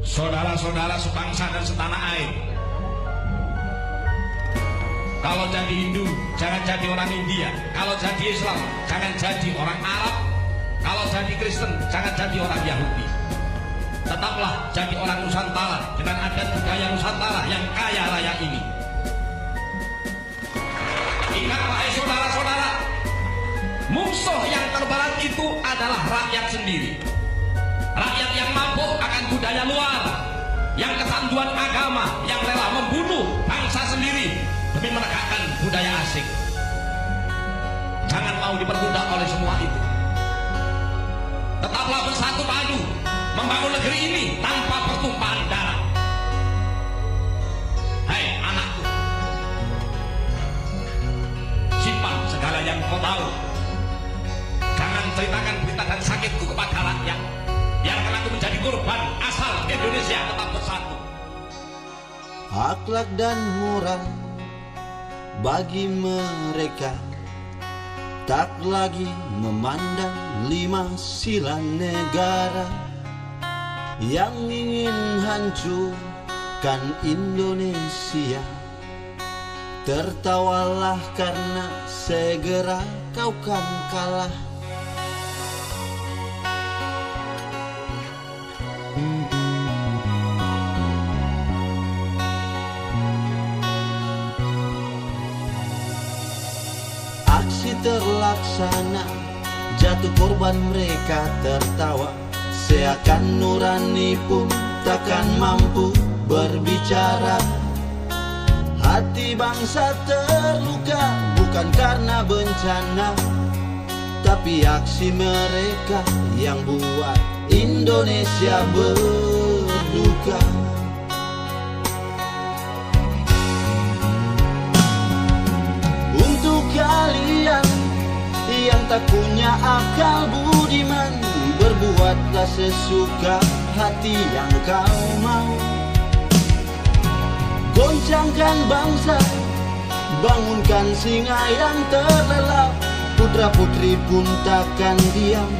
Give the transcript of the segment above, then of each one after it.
Saudara-saudara sebangsa dan setanah air, kalau jadi Hindu jangan jadi orang India, kalau jadi Islam jangan jadi orang Arab, kalau jadi Kristen jangan jadi orang Yahudi. Tetaplah jadi orang Nusantara dengan adat budaya Nusantara yang kaya raya ini. Ingatlah saudara-saudara, musuh yang terberat itu adalah rakyat sendiri. Rakyat yang mabuk akan budaya luar, yang kecanduan agama, yang rela membunuh bangsa sendiri demi menegakkan budaya asing. Jangan mau diperbudak oleh semua itu. Tetaplah bersatu padu membangun negeri ini tanpa pertumpahan darah. Hai anakku, simpan segala yang kau tahu. Jangan ceritakan berita dan sakitku kepada rakyat. Biarkan aku menjadi korban asal Indonesia tetap bersatu. Akhlak dan moral bagi mereka tak lagi memandang 5 sila negara yang ingin hancurkan Indonesia. Tertawalah karena segera kau kan kalah. Aksi terlaksana, jatuh korban mereka tertawa, seakan nurani pun takkan mampu berbicara. Hati bangsa terluka bukan karena bencana, tapi aksi mereka yang buat Indonesia berduka. Untuk kalian yang tak punya akal budiman, berbuatlah sesuka hati yang kau mau. Goncangkan bangsa, bangunkan singa yang terlelap. Putra putri pun takkan diam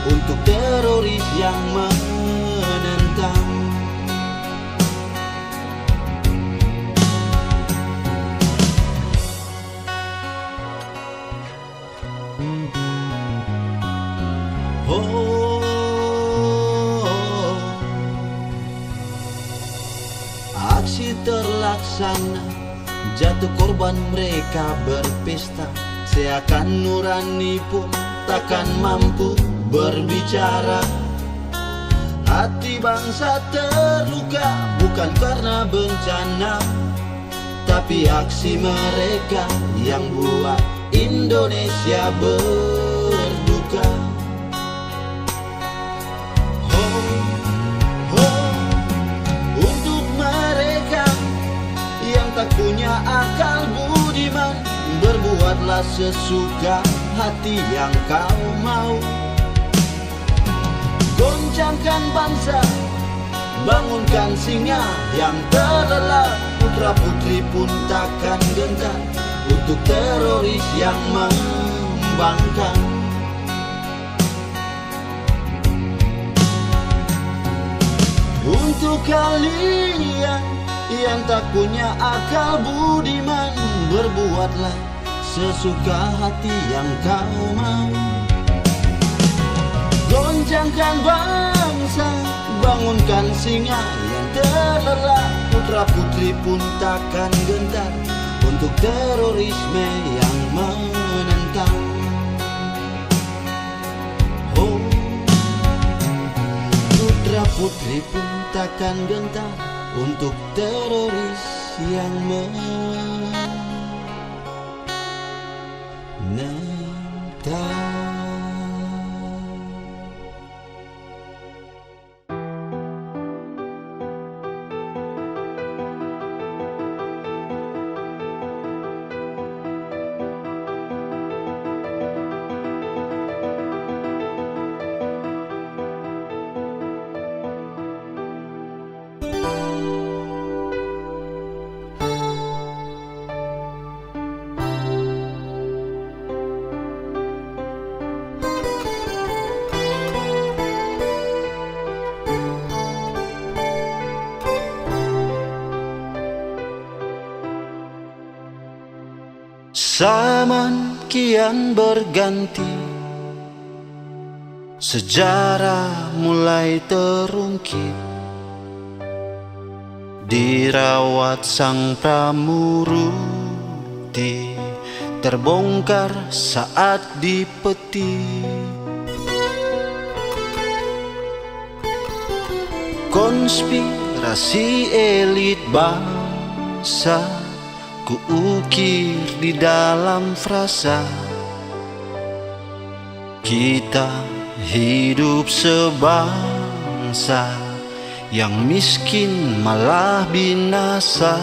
untuk teroris yang menentang. Aksi terlaksana, jatuh korban mereka berpesta, seakan nurani pun takkan mampu berbicara. Hati bangsa terluka bukan karena bencana, tapi aksi mereka yang buat Indonesia berduka. Untuk mereka yang tak punya akal budiman, berbuatlah sesuka hati yang kau mau. Goncangkan bangsa, bangunkan singa yang terlelap. Putra putri pun takkan gentar untuk teroris yang membangkang. Untuk kalian yang tak punya akal budiman, berbuatlah sesuka hati yang kau mau. Goncangkan bangsa, bangunkan singa yang terlelap. Putra putri pun takkan gentar untuk terorisme yang menentang. Oh, putra putri pun takkan gentar untuk teroris yang menentang. Zaman kian berganti, sejarah mulai terungkit, dirawat sang Pramurti, terbongkar saat dipetik. Konspirasi elit bangsa kuukir di dalam frasa. Kita hidup sebangsa, yang miskin malah binasa.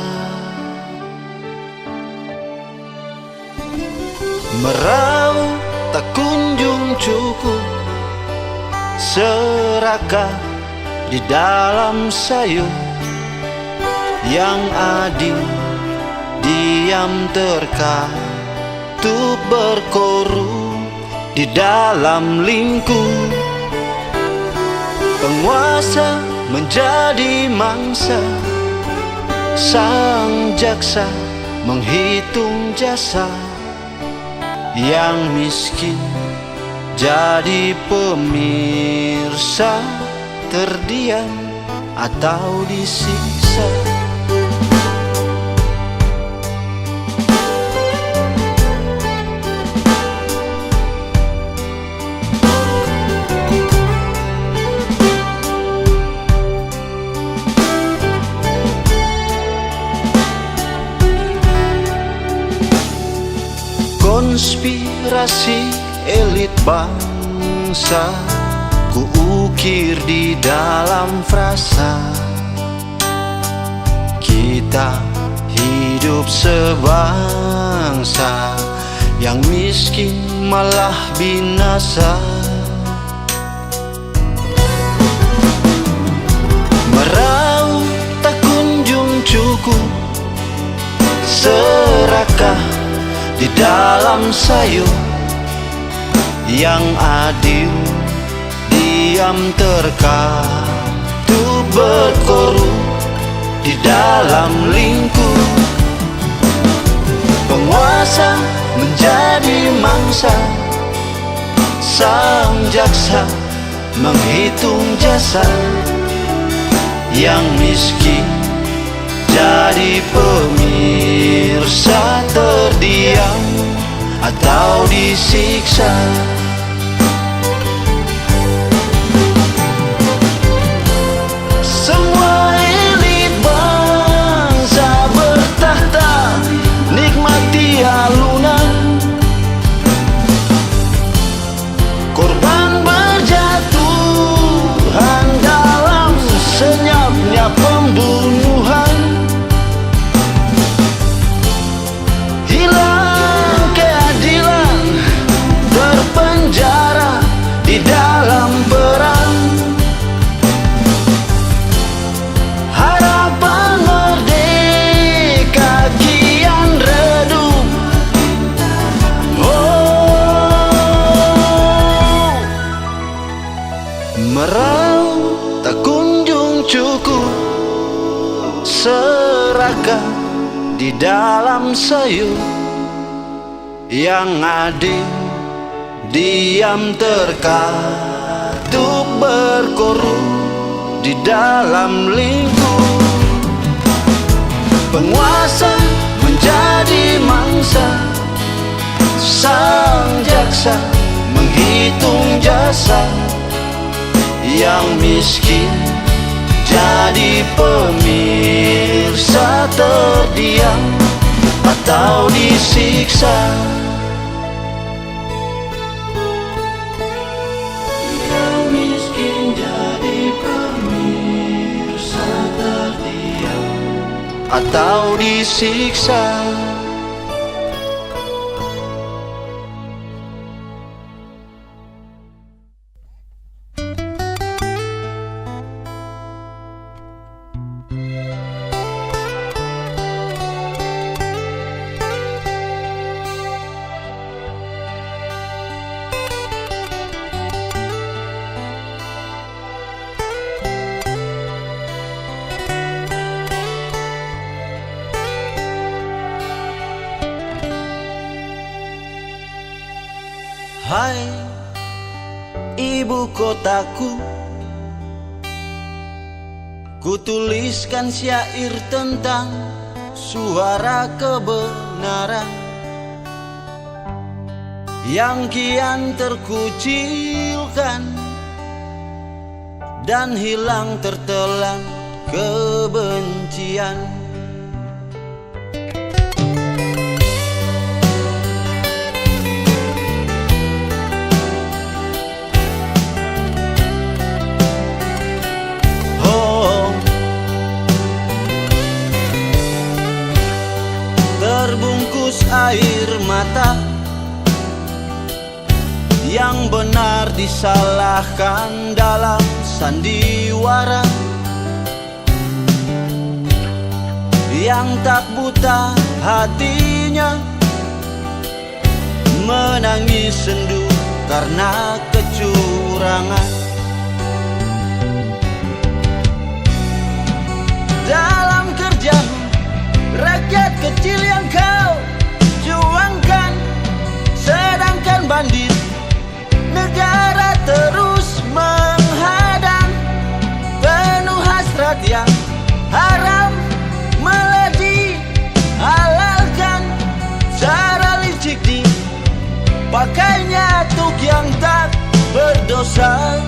Meraup tak kunjung cukup, serakah di dalam sayur. Yang adil diam terkatup berkorup di dalam lingkup. Penguasa menjadi mangsa, sang jaksa menghitung jasa. Yang miskin jadi pemirsa, terdiam atau disiksa. Konspirasi elit bangsa kuukir di dalam frasa. Kita hidup sebangsa, yang miskin malah binasa. Meraup tak kunjung cukup, serakah di dalam sayur. Yang adil diam terkatup berkorup di dalam lingkup. Penguasa menjadi mangsa, sang jaksa menghitung jasa. Yang miskin jadi pemirsa, terdiam atau disiksa. Semua elit bangsa bertahta, nikmati alunan. Korban berjatuhan dalam senyapnya pembunuhan. Hilang keadilan, terpenjara di dalam perang. Harapan merdeka kian redup. Oh, meraup tak kunjung cukup, serakah di dalam sayur. Yang adil diam terkatup berkorup di dalam lingkup. Penguasa menjadi mangsa, sang jaksa menghitung jasa. Yang miskin jadi pemirsa, terdiam atau disiksa. Yang miskin jadi pemirsa, terdiam atau disiksa. Hai ibu kotaku, ku tuliskan syair tentang suara kebenaran yang kian terkucilkan dan hilang tertelan kebencian. Terbungkus air mata, yang benar disalahkan dalam sandiwara, yang tak buta hatinya menangis sendu karena kecurangan. Dalam kerjamu, rakyat kecil yang kau juangkan, sedangkan bandit negara terus menghadang. Penuh hasrat yang haram malah dihalalkan, cara licik dipakainya untuk yang tak berdosa.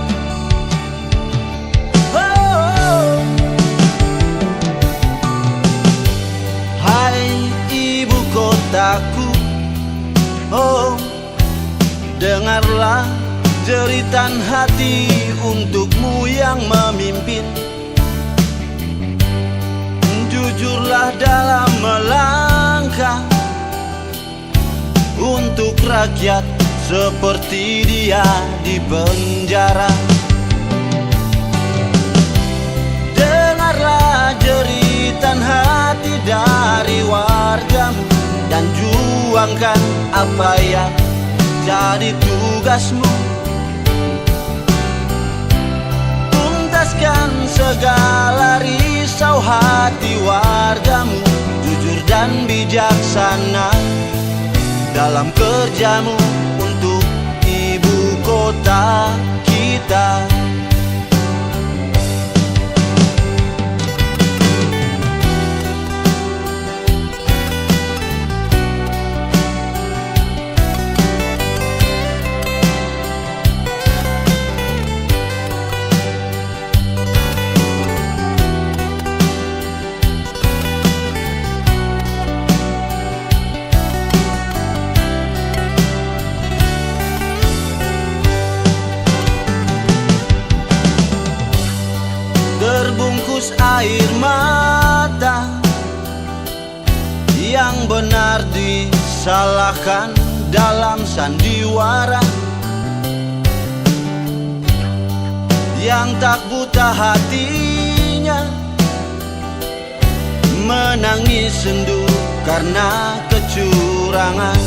Hai ibu kotaku, oh dengarlah jeritan hati untukmu yang memimpin. Jujurlah dalam melangkah untuk rakyat seperti dia di penjara. Dengarlah jeritan hati dari wargamu dan juangkan apa yang jadi tugasmu. Tuntaskan segala risau hati wargamu, jujur dan bijaksana dalam kerjamu untuk ibu kota kita. Terbungkus air mata, yang benar disalahkan dalam sandiwara, yang tak buta hatinya menangis sendu karena kecurangan.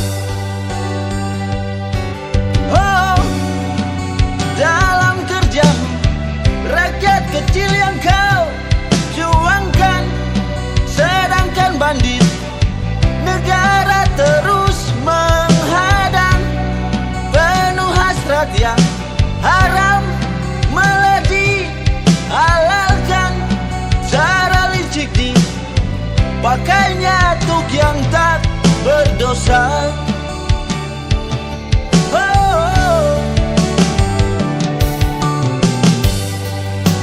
Oh, dalam kerjamu, rakyat kecil yang kau juangkan, sedangkan bandit negara terus menghadang. Penuh hasrat yang haram malah dihalalkan, cara licik dipakainya untuk yang tak berdosa.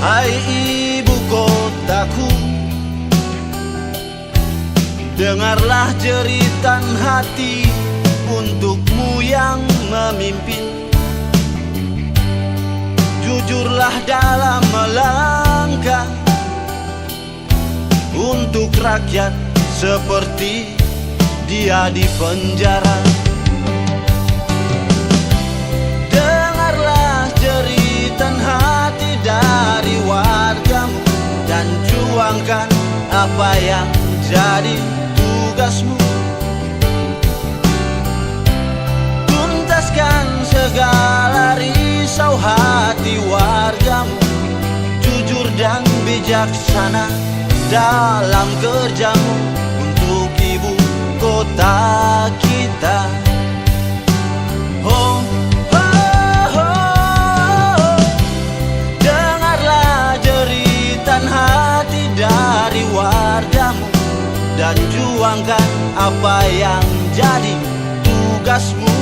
Hai ibu kotaku, dengarlah jeritan hati untukmu yang memimpin. Jujurlah dalam melangkah untuk rakyat seperti dia di penjara. Dengarlah jeritan hati dari wargamu dan juangkan apa yang jadi tugasmu. Tuntaskan segala risau hati wargamu, jujur dan bijaksana dalam kerjamu untuk ibu kota kita. Oh, dan juangkan apa yang jadi tugasmu.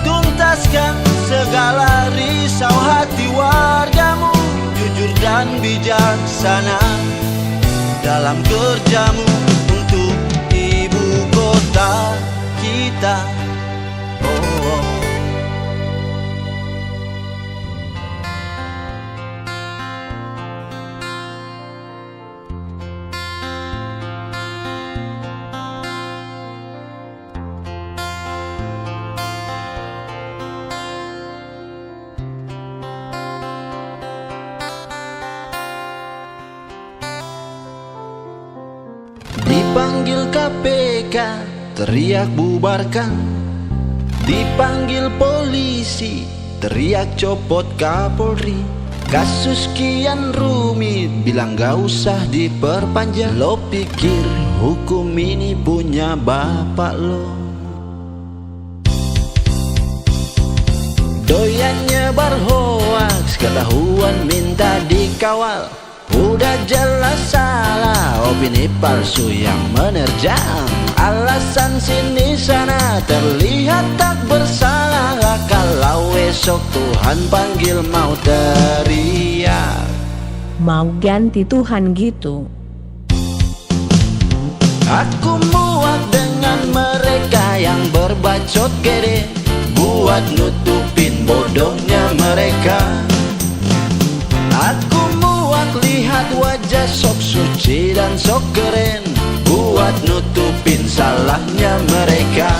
Tuntaskan segala risau hati wargamu, jujur dan bijaksana dalam kerjamu untuk ibu kota kita. Oh. Dipanggil KPK, teriak bubarkan. Dipanggil polisi, teriak copot Kapolri. Kasus kian rumit, bilang gak usah diperpanjang. Lo pikir hukum ini punya bapak lo? Doyan nyebar hoaks, ketahuan minta dikawal. Udah jelas salah, opini palsu yang menerjang. Alasan sini sana terlihat tak bersalah. Kalau esok Tuhan panggil mau teriak. Mau ganti Tuhan gitu. Aku muak dengan mereka yang berbacot gede, buat nutupin bodohnya mereka. Aku muak lihat wajah sok suci dan sok keren, buat nutupin salahnya mereka.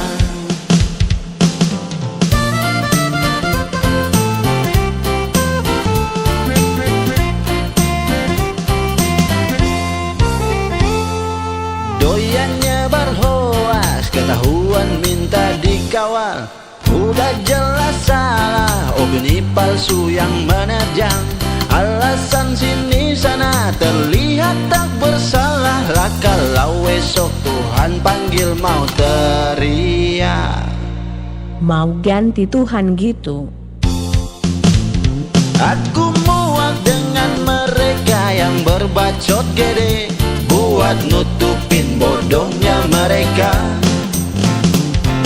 Doyan nyebar hoaks, ketahuan minta dikawal. Udah jelas salah, opini palsu yang menerjang. Alasan sini sana terlihat tak bersalah. Lah kalau esok Tuhan panggil mau teriak. Mau ganti Tuhan gitu. Aku muak dengan mereka yang berbacot gede, buat nutupin bodohnya mereka.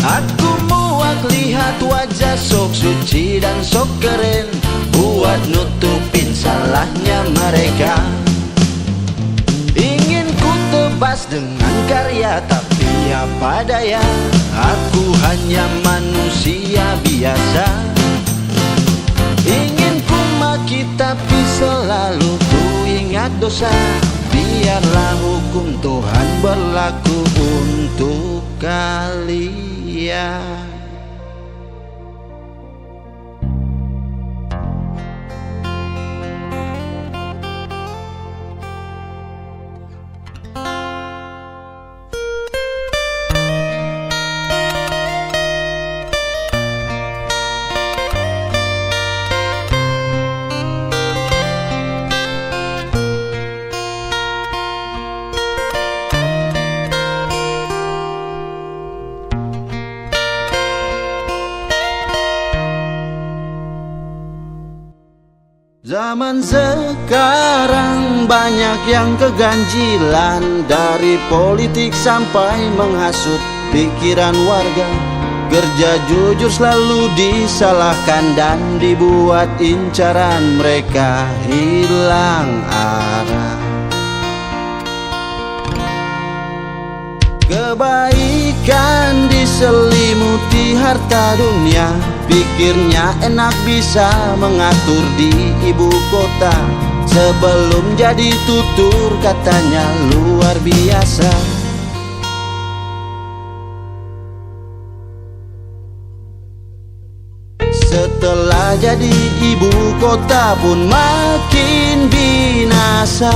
Aku muak lihat wajah sok suci dan sok keren, buat nutupin salahnya mereka. Ingin ku tebas dengan karya, tapi apa daya, aku hanya manusia biasa. Ingin ku maki tapi selalu ku ingat dosa. Biarlah hukum Tuhan berlaku untuk kalian. Zaman sekarang banyak yang keganjilan, dari politik sampai menghasut pikiran warga. Kerja jujur selalu disalahkan dan dibuat incaran, mereka hilang arah. Kebaikan diselimuti harta dunia, pikirnya enak bisa mengatur di ibu kota. Sebelum jadi tutur katanya luar biasa. Setelah jadi ibu kota pun makin binasa.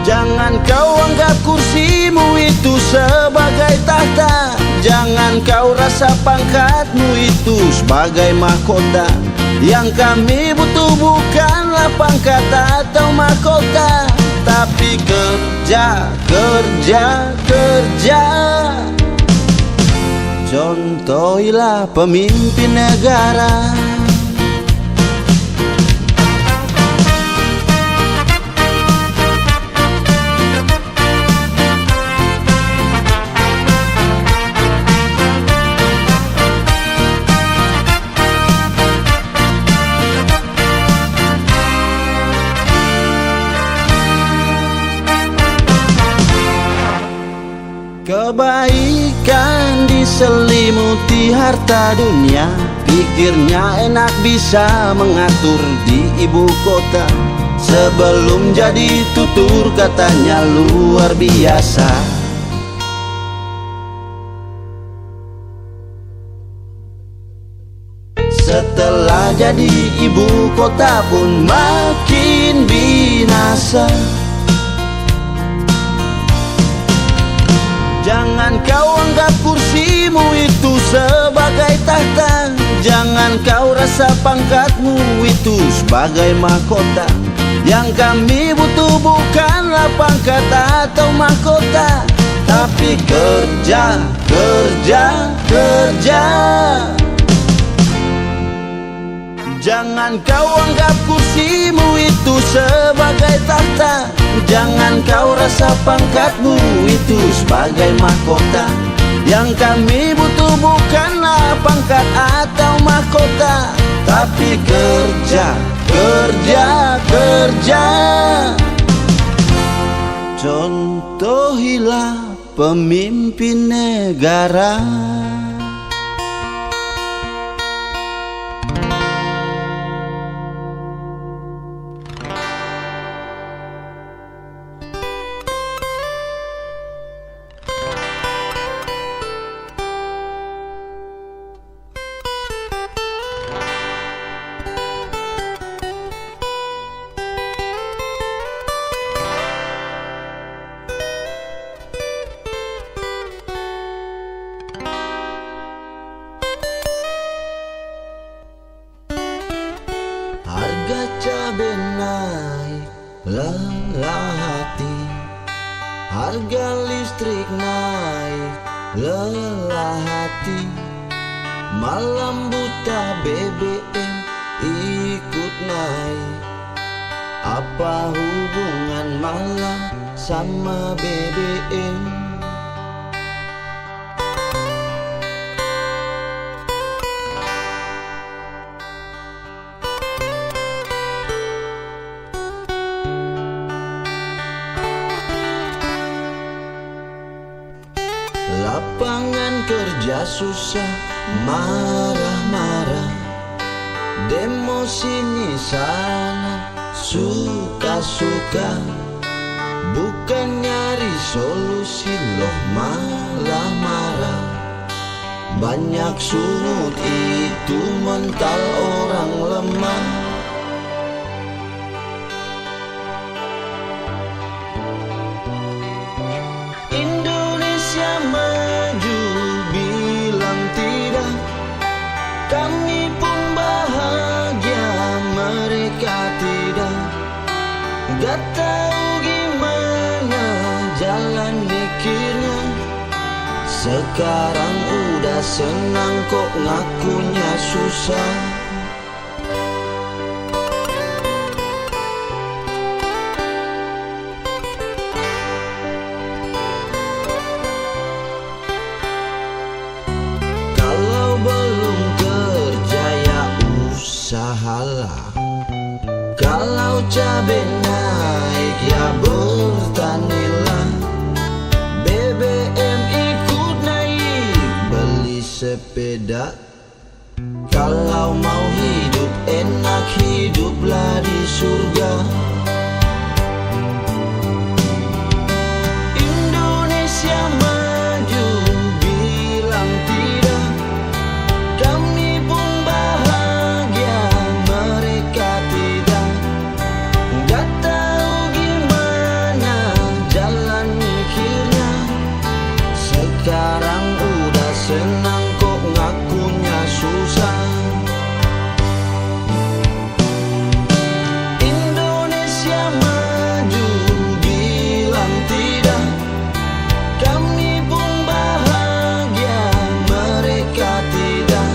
Jangan kau anggap kursimu itu sebagai tahta, jangan kau rasa pangkatmu itu sebagai mahkota. Yang kami butuh bukanlah pangkat atau mahkota, tapi kerja, kerja, kerja. Contohilah pemimpin negara. Kebaikan diselimuti harta dunia, pikirnya enak bisa mengatur di ibu kota. Sebelum jadi tutur katanya luar biasa. Setelah jadi ibu kota pun makin binasa. Jangan kau anggap kursimu itu sebagai tahta, jangan kau rasa pangkatmu itu sebagai mahkota. Yang kami butuh bukanlah pangkat atau mahkota, tapi kerja, kerja, kerja. Jangan kau anggap kursimu itu sebagai tahta, jangan kau rasa pangkatmu itu sebagai mahkota. Yang kami butuh bukanlah pangkat atau mahkota, tapi kerja, kerja, kerja. Contohilah pemimpin negara. Harga cabai naik, lelah hati. Harga listrik naik, lelah hati. Malam buta BBM ikut naik. Apa hubungan malam sama BBM? Lapangan kerja susah, marah-marah. Demo sini sana, suka-suka. Bukan nyari solusi loh malah marah. Banyak sungut itu mental orang lemah. Indonesia maju bilang tidak, kami pun bahagia mereka tidak. Gak tahu gimana jalan mikirnya, sekarang udah senang kok ngakunya susah. Kalau cabai naik ya bertanilah. BBM ikut naik, beli sepeda. Kalau mau hidup enak, hiduplah di surga. Indonesia maju bilang tidak, kami pun bahagia mereka tidak. Gak tahu gimana jalan mikirnya, sekarang udah senang kok ngakunya susah. Indonesia maju bilang tidak, kami pun bahagia mereka tidak.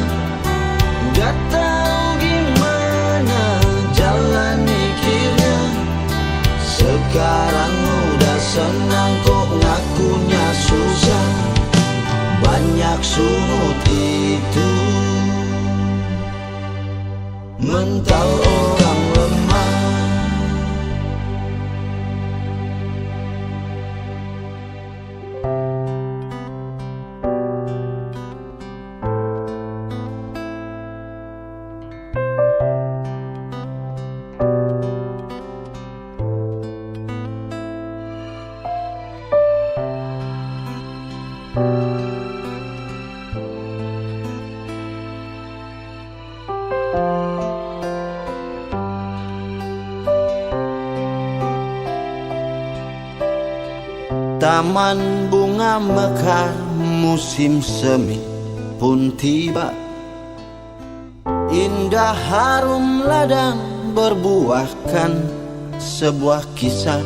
Gak tahu gimana jalan mikirnya, sekarang udah senang kok ngakunya susah. Banyak sungut itu mental orang lemah. taman bunga mekar, musim semi pun tiba. Indah harum ladang berbuahkan sebuah kisah,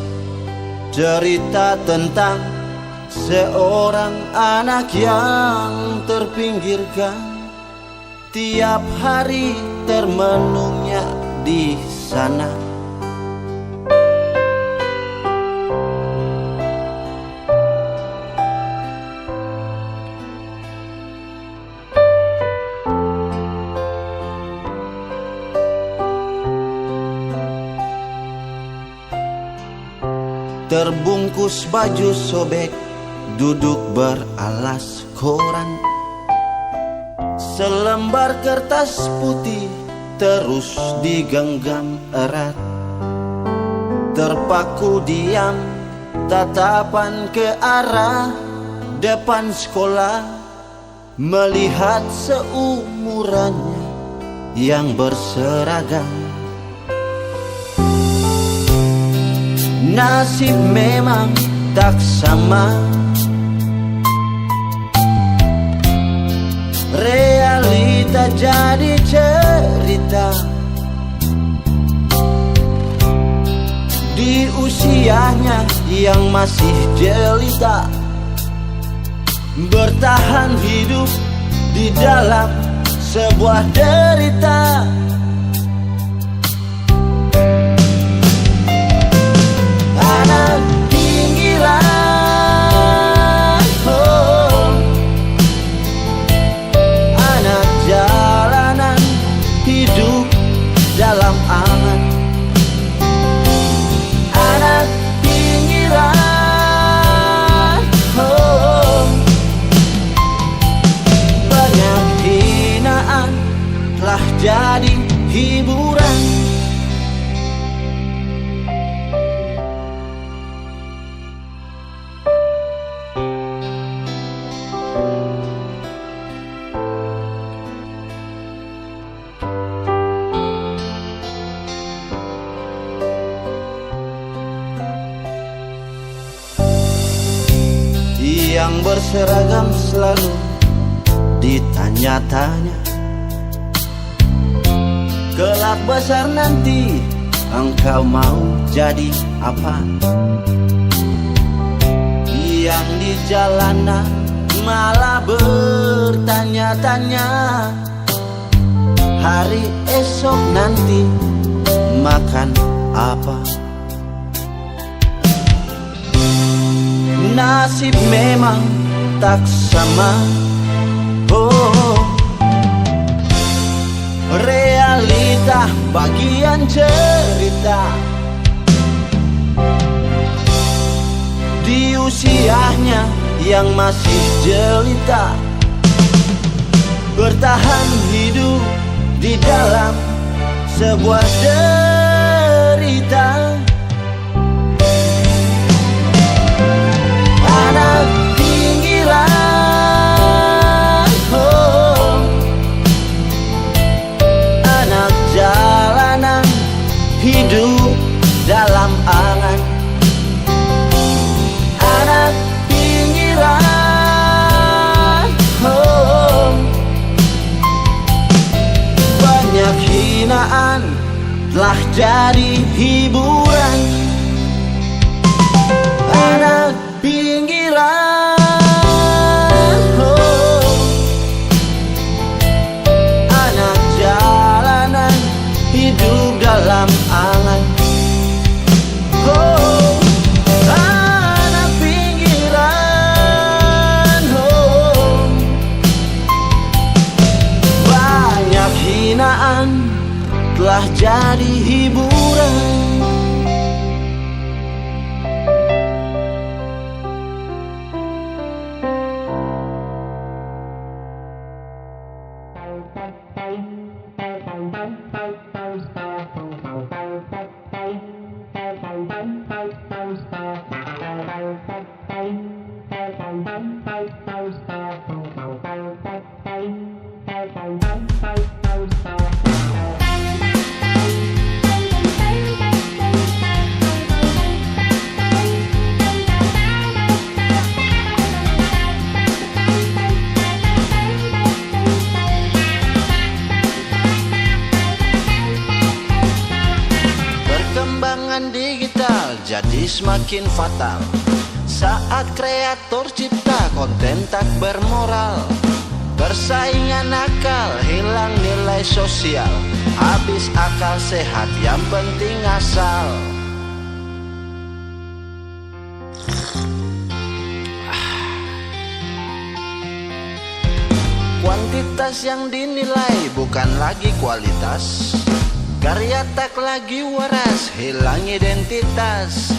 cerita tentang seorang anak yang terpinggirkan. Tiap hari termenungnya di sana. Terbungkus baju sobek, duduk beralas koran. Selembar kertas putih terus digenggam erat. Terpaku diam, tatapan ke arah depan sekolah, melihat seumurannya yang berseragam. Nasib memang tak sama, realita jadi cerita. Di usianya yang masih jelita, bertahan hidup di dalam sebuah derita. Anak pinggiran, oh, anak jalanan, hidup dalam angan. Anak pinggiran, oh, banyak hinaan telah jadi hiburan. Yang berseragam selalu ditanya-tanya, kelak besar nanti engkau mau jadi apa? Yang di jalanan malah bertanya-tanya, hari esok nanti makan apa? Nasib memang tak sama, oh, realita bagian cerita. Di usianya yang masih jelita, bertahan hidup di dalam sebuah derita. Anak pinggiran, oh, anak jalanan, hidup dalam angan. Anak pinggiran, oh, banyak hinaan telah jadi hiburan. Anak pinggiran, oh, anak jalanan, hidup dalam angan. Oh, anak pinggiran, oh, banyak hinaan telah jadi hiburan. jadi semakin fatal. Saat kreator cipta konten tak bermoral, persaingan nakal, hilang nilai sosial, habis akal sehat, yang penting asal. Kuantitas yang dinilai bukan lagi kualitas, karya tak lagi waras, hilang identitas.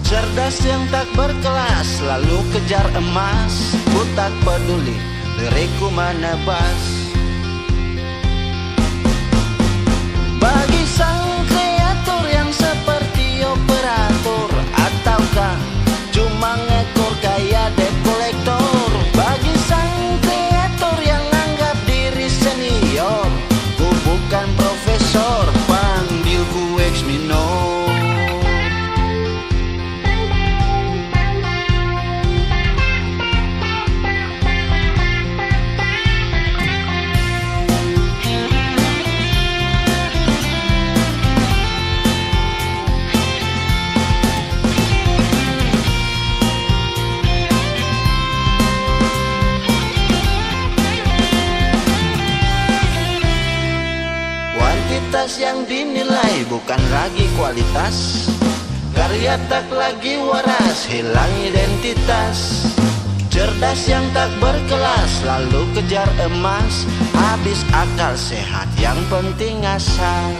Cerdas yang tak berkelas, lalu kejar emas. Ku tak peduli, lirikku menebas. Bagi sang kreator yang seperti operator, ataukah cuma ngekor kayak debt collector. Bagi sang kreator yang anggap diri senior, ku bukan profesor, panggilku X minor. Yang dinilai bukan lagi kualitas, karya tak lagi waras, hilang identitas. Cerdas yang tak berkelas, lalu kejar emas, habis akal sehat, yang penting asal.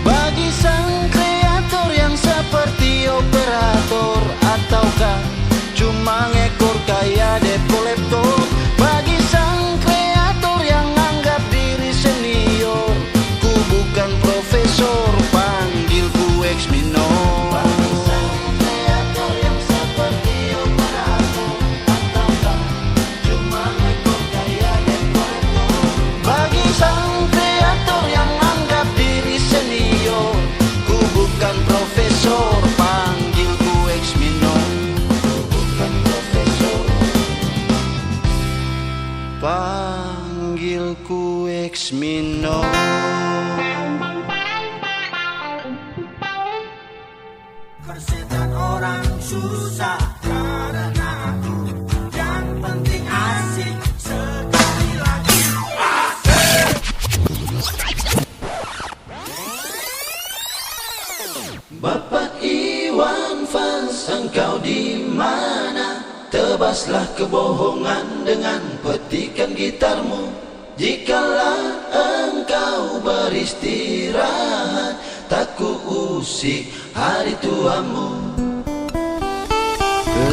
Bagi sang kreator yang seperti operator, ataukah cuma ngekor kayak debt collector. Bagi sang kreator yang anggap diri senior, ku bukan profesor, panggilku X minor. Bagi sang kreator yang seperti operator, ataukah cuma ngekor kayak debt collector. Bagi sang kreator yang anggap diri senior, ku bukan profesor, panggilku X minor. Ku bukan profesor, panggilku X minor. Persetan orang susah karena aku, yang penting asik sekali lagi. Bapak Iwan Fals, engkau di mana? Tebaslah kebohongan dengan petikan gitarmu. Jikalau engkau beristirahat, tak ku usik hari tuamu.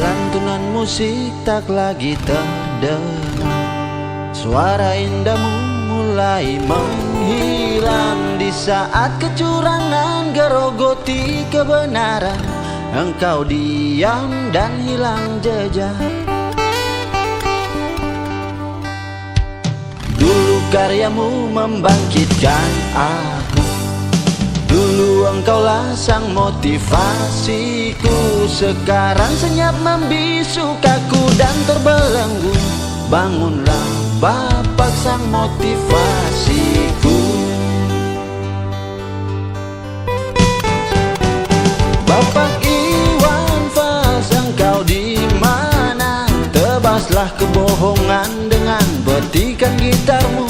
Lantunan musik tak lagi terdengar, suara indahmu mulai menghilang. Di saat kecurangan gerogoti kebenaran, engkau diam dan hilang jejak. Dulu karyamu membangkitkan aku, dulu engkaulah sang motivasiku. Sekarang senyap membisu kaku dan terbelenggu. Bangunlah Bapak sang motivasiku. Bapak Iwan Fals, engkau di mana? Tebaslah kebohongan dengan petikan gitarmu.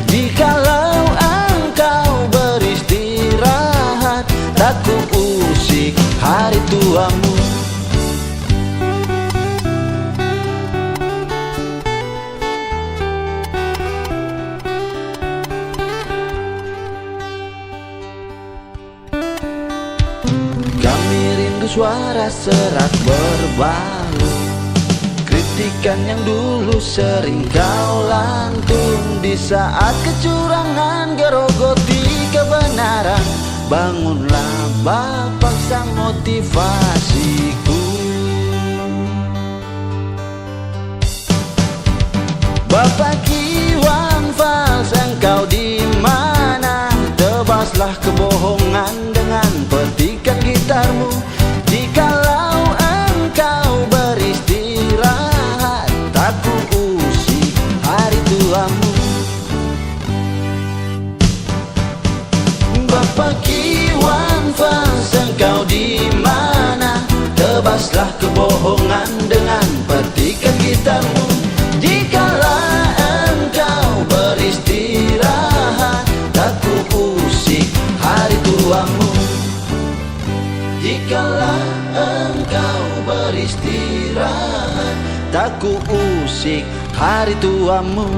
Jikalau engkau beristirahat, tak ku usik hari tuamu. Kami rindu suara serak berbalu, kritikan yang dulu sering kau lantun. Di saat kecurangan gerogoti kebenaran, bangunlah Bapak sang motivasiku. Bapak Iwan Fals, engkau di mana? Tebaslah kebohongan dengan petikan gitarmu. Jikalau engkau beristirahat, tak ku usik hari tuamu. Bapak Iwan Lepaslah kebohongan dengan petikan gitarmu. Jikalau engkau beristirahat, tak ku usik hari tuamu. Jikalau engkau beristirahat, tak ku usik hari tuamu.